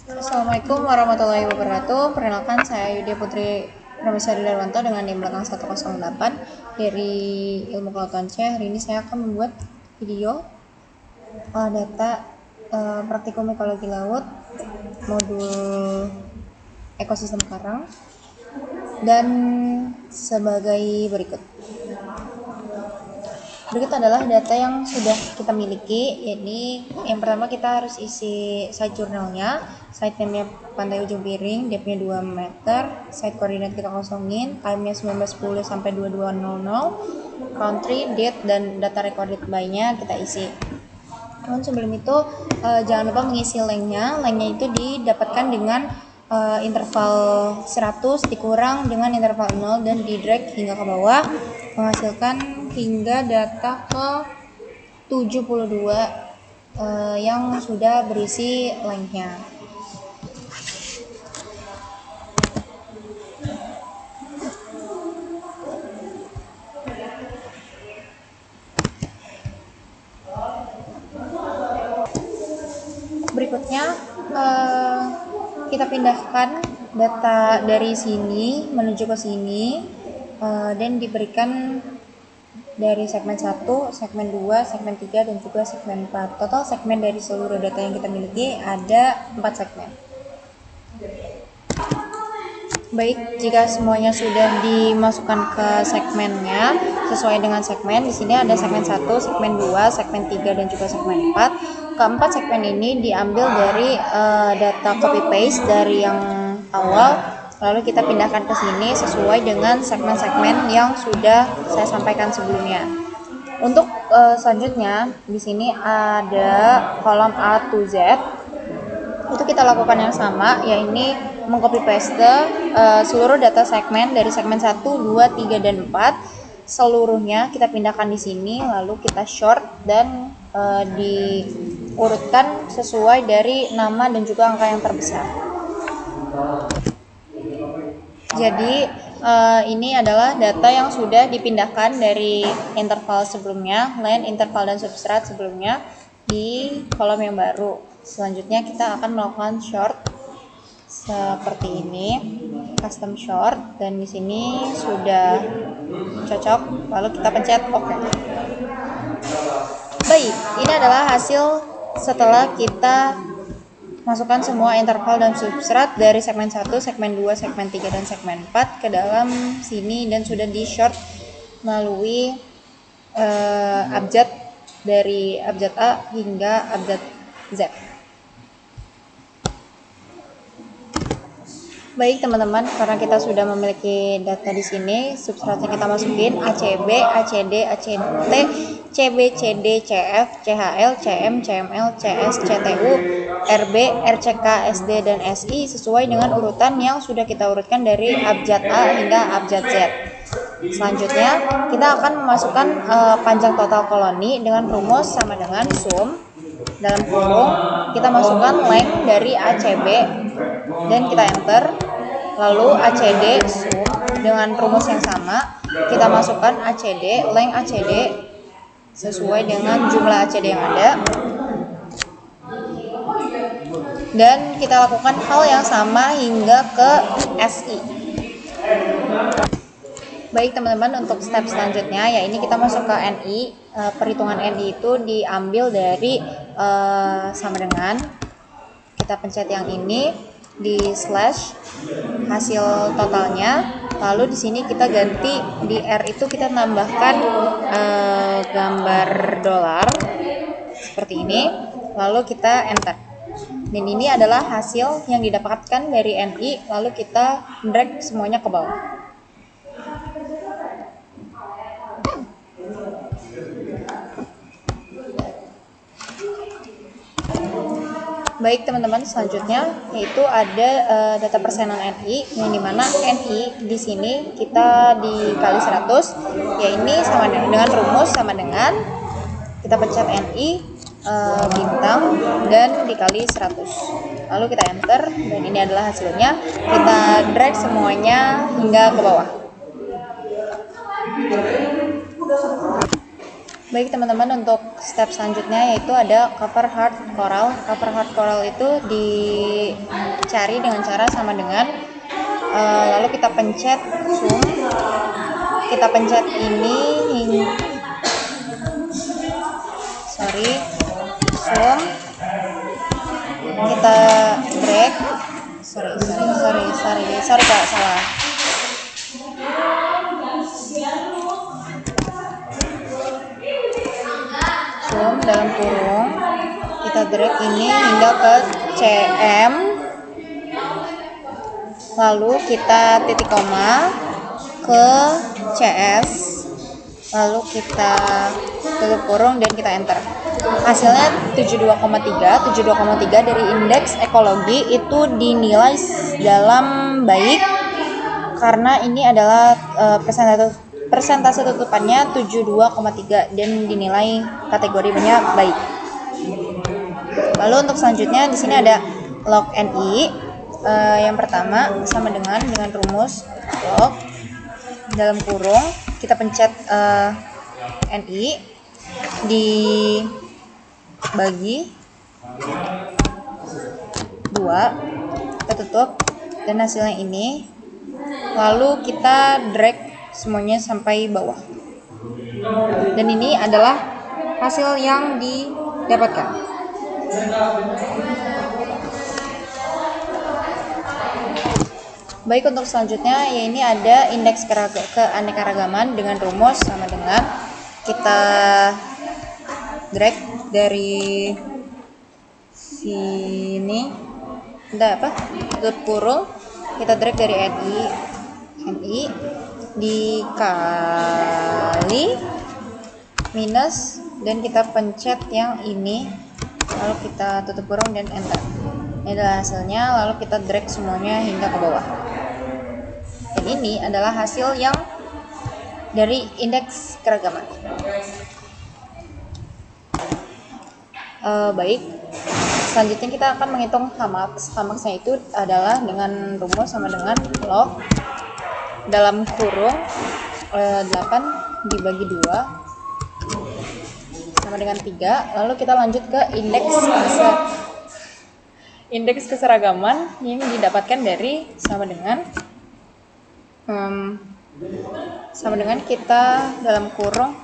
Assalamualaikum warahmatullahi wabarakatuh. Perkenalkan, saya Yudia Putri Ramesari Darwanto dengan NIM belakang 108 dari Ilmu Kelautan C. Hari ini saya akan membuat video data praktikum ekologi laut modul ekosistem karang dan sebagai berikut. Berikut adalah data yang sudah kita miliki, yakni yang pertama kita harus isi site jurnalnya, site name-nya Pantai Ujung Piring, depth-nya 2 meter, site koordinat kita kosongin, time-nya 1910 sampai 2200, country, date, dan data recorded by-nya kita isi. Namun sebelum itu jangan lupa mengisi link-nya itu didapatkan dengan interval 100 dikurang dengan interval 0 dan di drag hingga ke bawah, menghasilkan hingga data ke 72 yang sudah berisi link-nya. Berikutnya kita pindahkan data dari sini menuju ke sini dan diberikan dari segmen 1, segmen 2, segmen 3, dan juga segmen 4. Total segmen dari seluruh data yang kita miliki ada 4 segmen. Baik, jika semuanya sudah dimasukkan ke segmennya sesuai dengan segmen, di sini ada segmen 1, segmen 2, segmen 3, dan juga segmen 4. Keempat segmen ini diambil dari data copy paste dari yang awal, lalu kita pindahkan ke sini sesuai dengan segmen-segmen yang sudah saya sampaikan sebelumnya. Untuk selanjutnya di sini ada kolom A to Z. Itu kita lakukan yang sama, yaitu mengcopy paste seluruh data segmen dari segmen 1, 2, 3, dan 4. Seluruhnya kita pindahkan di sini, lalu kita short dan diurutkan sesuai dari nama dan juga angka yang terbesar. Jadi ini adalah data yang sudah dipindahkan dari interval sebelumnya, len, interval, dan substrat sebelumnya di kolom yang baru. Selanjutnya kita akan melakukan short seperti ini, custom short, dan di sini sudah cocok, lalu kita pencet OK. Baik, ini adalah hasil setelah kita masukkan semua interval dan substrat dari segmen 1, segmen 2, segmen 3, dan segmen 4 ke dalam sini dan sudah di short melalui abjad dari abjad A hingga abjad Z. Baik teman-teman, karena kita sudah memiliki data di sini, substratnya kita masukin ACB, ACD, ACT, CB, CD, CF, CHL, CM, CML, CS, CTU, RB, RCK, SD, dan SI sesuai dengan urutan yang sudah kita urutkan dari abjad A hingga abjad Z. Selanjutnya, kita akan memasukkan panjang total koloni dengan rumus sama dengan sum. Dalam kurung, kita masukkan length dari ACB dan kita enter. Lalu ACD sum dengan rumus yang sama, kita masukkan ACD, length ACD sesuai dengan jumlah ACD yang ada. Dan kita lakukan hal yang sama hingga ke SI. Baik teman-teman, untuk step selanjutnya ya ini kita masuk ke NI. Perhitungan NI itu diambil dari sama dengan, kita pencet yang ini di slash hasil totalnya, lalu di sini kita ganti di R itu kita tambahkan gambar dolar seperti ini, lalu kita enter. Dan ini adalah hasil yang didapatkan dari NI, lalu kita drag semuanya ke bawah. Baik teman-teman, selanjutnya yaitu ada data persenan NI, yang dimana NI di sini kita dikali 100, ya ini sama dengan rumus sama dengan kita pencet NI bintang dan dikali 100, lalu kita enter dan ini adalah hasilnya. Kita drag semuanya hingga ke bawah. Baik teman-teman, untuk step selanjutnya yaitu ada cover hard coral. Cover hard coral itu dicari dengan cara sama dengan lalu kita pencet zoom, kita pencet ini zoom, kita drag, sorry Kak, salah. Zoom dalam kurung, kita drag ini hingga ke CM, lalu kita titik koma ke CS, lalu kita tutup kurung dan kita enter. Hasilnya 72,3 dari indeks ekologi itu dinilai dalam baik karena ini adalah persentase tutupannya 72,3 dan dinilai kategorinya baik. Lalu untuk selanjutnya di sini ada log NI. Yang pertama sama dengan rumus log dalam kurung, kita pencet NI dibagi 2, kita tutup dan hasilnya ini, lalu kita drag semuanya sampai bawah dan ini adalah hasil yang didapatkan. Baik, untuk selanjutnya ya ini ada indeks keanekaragaman dengan rumus sama dengan kita drag dari sini, tutup kurung, kita drag dari NI dikali minus dan kita pencet yang ini, lalu kita tutup kurung dan enter. Ini adalah hasilnya, lalu kita drag semuanya hingga ke bawah. Dan ini adalah hasil yang dari indeks keragaman. Baik, selanjutnya kita akan menghitung Hamax. Hamaxnya itu adalah dengan rumus sama dengan log dalam kurung 8 dibagi 2 sama dengan 3. Lalu kita lanjut ke indeks keseragaman yang didapatkan dari sama dengan kita dalam kurung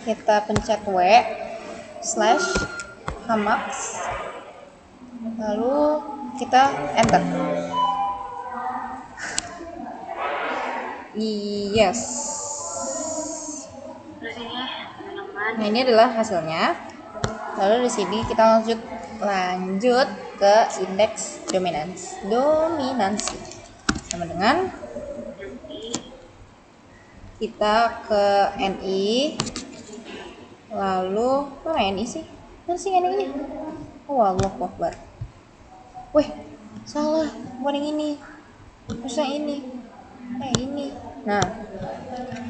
kita pencet w/hamax, lalu kita enter. Yes. Nah, ini adalah hasilnya. Lalu di sini kita lanjut ke indeks dominansi sama dengan kita ke NI, lalu mana NI sih? Mana sih NI-nya? Oh, Allahu Akbar. Wih, salah, bukan yang ini. Harusnya ini. Ini. Nah,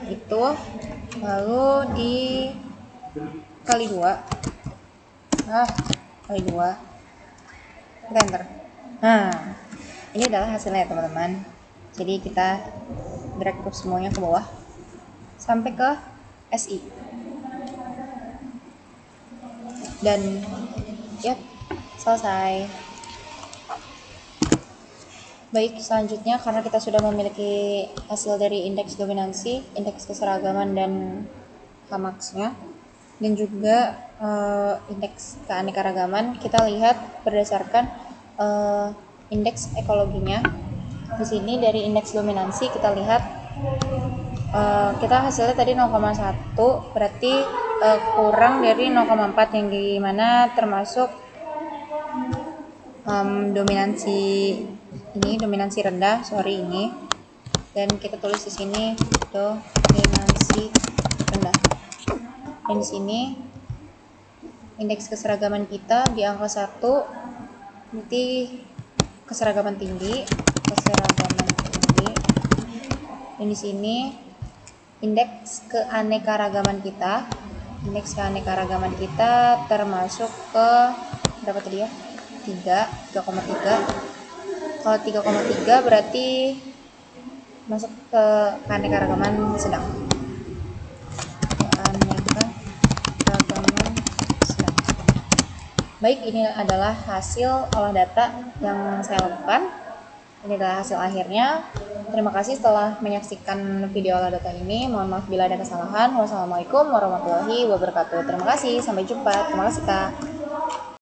itu lalu kali 2. Kali 2. Kita enter. Nah, ini adalah hasilnya ya teman-teman. Jadi kita drag semuanya ke bawah sampai ke SI. Dan selesai. Baik, selanjutnya karena kita sudah memiliki hasil dari indeks dominansi, indeks keseragaman dan Hamaxnya, dan juga indeks keanekaragaman, kita lihat berdasarkan indeks ekologinya. Di sini dari indeks dominansi kita lihat kita hasilnya tadi 0,1, berarti kurang dari 0,4 yang dimana termasuk dominansi rendah, ini. Dan kita tulis di sini dominansi rendah. Dan di sini indeks keseragaman kita di angka 1, berarti keseragaman tinggi. Dan di sini indeks keanekaragaman kita termasuk ke berapa tadi ya? 3,3. Kalau 3,3 berarti masuk ke keanekaragaman sedang. Baik, ini adalah hasil olah data yang saya lakukan. Ini adalah hasil akhirnya. Terima kasih telah menyaksikan video olah data ini. Mohon maaf bila ada kesalahan. Wassalamualaikum warahmatullahi wabarakatuh. Terima kasih, sampai jumpa. Terima kasih Kak.